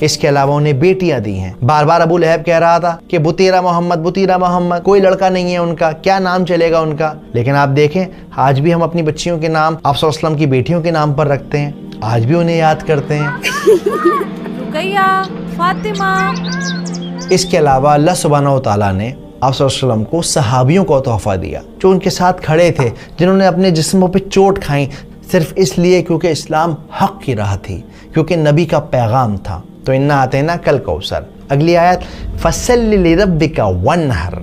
اس کے علاوہ انہیں بیٹیاں دی ہیں. بار بار ابو لہب کہہ رہا تھا کہ بطیرہ محمد، بطیرہ محمد، کوئی لڑکا نہیں ہے ان کا، کیا نام چلے گا ان کا. لیکن آپ دیکھیں آج بھی ہم اپنی بچیوں کے نام آپ صلی اللہ علیہ وسلم کی بیٹیوں کے نام پر رکھتے ہیں، آج بھی انہیں یاد کرتے ہیں. رقیہ، فاطمہ. اس کے علاوہ اللہ سبحانہ و تعالیٰ نے آپ صلی اللہ علیہ وسلم کو صحابیوں کو تحفہ دیا جو ان کے ساتھ کھڑے تھے، جنہوں نے اپنے جسموں پہ چوٹ کھائیں صرف اس لیے کیونکہ اسلام حق کی راہ تھی، کیونکہ نبی کا پیغام تھا. تو انا آتینا کل کوثر. اگلی آیت فصلی لربک وانحر.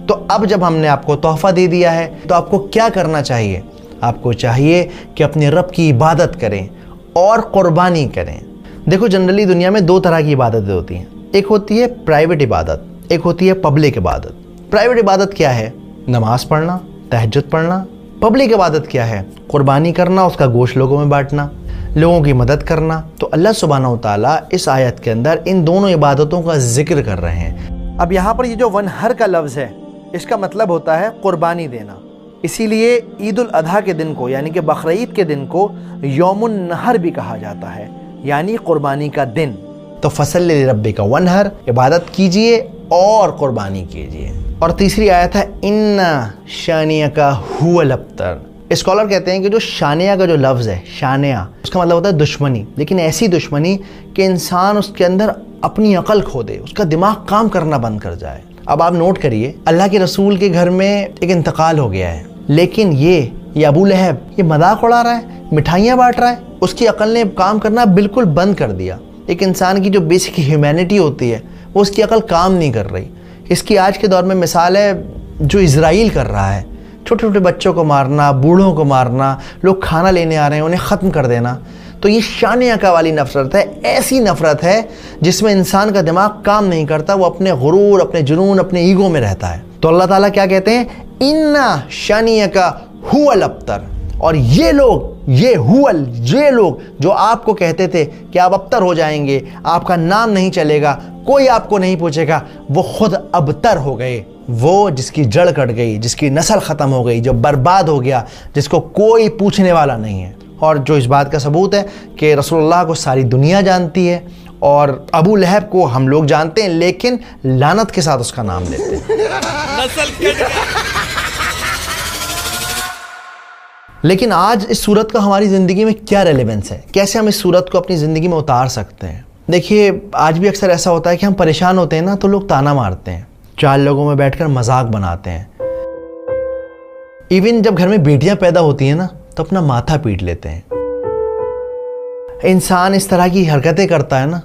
تو اب جب ہم نے آپ کو تحفہ دے دیا ہے تو آپ کو کیا کرنا چاہیے؟ آپ کو چاہیے کہ اپنے رب کی عبادت کریں اور قربانی کریں. دیکھو جنرلی دنیا میں دو طرح کی عبادتیں ہوتی ہیں، ایک ہوتی ہے پرائیویٹ عبادت، ایک ہوتی ہے پبلک عبادت. پرائیویٹ عبادت کیا ہے؟ نماز پڑھنا، تہجد پڑھنا. پبلک عبادت کیا ہے؟ قربانی کرنا، اس کا گوشت لوگوں میں بانٹنا، لوگوں کی مدد کرنا. تو اللہ سبحانہ و تعالیٰ اس آیت کے اندر ان دونوں عبادتوں کا ذکر کر رہے ہیں. اب یہاں پر یہ جو ونحر کا لفظ ہے اس کا مطلب ہوتا ہے قربانی دینا. اسی لیے عید الاضحیٰ کے دن کو یعنی کہ بقرعید کے دن کو یوم النحر بھی کہا جاتا ہے، یعنی قربانی کا دن. تو فصلی لربک وانحر، عبادت کیجئے اور قربانی کیجئے. اور تیسری آیت ہے ان شانیک هو الابتر. اسکالر کہتے ہیں کہ جو شانیہ کا جو لفظ ہے، شانیہ اس کا مطلب ہوتا ہے دشمنی، لیکن ایسی دشمنی کہ انسان اس کے اندر اپنی عقل کھو دے، اس کا دماغ کام کرنا بند کر جائے. اب آپ نوٹ کریے اللہ کے رسول کے گھر میں ایک انتقال ہو گیا ہے، لیکن یہ ابو لہب یہ مذاق اڑا رہا ہے، مٹھائیاں بانٹ رہا ہے. اس کی عقل نے کام کرنا بالکل بند کر دیا. ایک انسان کی جو بیسک ہیومینٹی ہوتی ہے وہ اس کی عقل کام نہیں کر رہی. اس کی آج کے دور میں مثال ہے جو اسرائیل کر رہا ہے، چھوٹے چھوٹے بچوں کو مارنا، بوڑھوں کو مارنا، لوگ کھانا لینے آ رہے ہیں انہیں ختم کر دینا. تو یہ شانیہ کا والی نفرت ہے، ایسی نفرت ہے جس میں انسان کا دماغ کام نہیں کرتا، وہ اپنے غرور، اپنے جنون، اپنے ایگو میں رہتا ہے. تو اللہ تعالیٰ کیا کہتے ہیں؟ اِنَّ شَانِئَكَ هُوَ الْأَبْتَرُ. اور یہ لوگ جو آپ کو کہتے تھے کہ آپ ابتر ہو جائیں گے، آپ کا نام نہیں چلے گا، کوئی آپ کو نہیں پوچھے گا، وہ خود ابتر ہو گئے. وہ جس کی جڑ کٹ گئی، جس کی نسل ختم ہو گئی، جو برباد ہو گیا، جس کو کوئی پوچھنے والا نہیں ہے. اور جو اس بات کا ثبوت ہے کہ رسول اللہ کو ساری دنیا جانتی ہے اور ابو لہب کو ہم لوگ جانتے ہیں، لیکن لعنت کے ساتھ اس کا نام لیتے ہیں. لیکن آج اس صورت کا ہماری زندگی میں کیا ریلیونس ہے؟ کیسے ہم اس صورت کو اپنی زندگی میں اتار سکتے ہیں؟ دیکھیے آج بھی اکثر ایسا ہوتا ہے کہ ہم پریشان ہوتے ہیں نا تو لوگ تانا مارتے ہیں، چار لوگوں میں بیٹھ کر مذاق بناتے ہیں. ایون جب گھر میں بیٹیاں پیدا ہوتی ہیں نا تو اپنا ماتھا پیٹ لیتے ہیں. انسان اس طرح کی حرکتیں کرتا ہے نا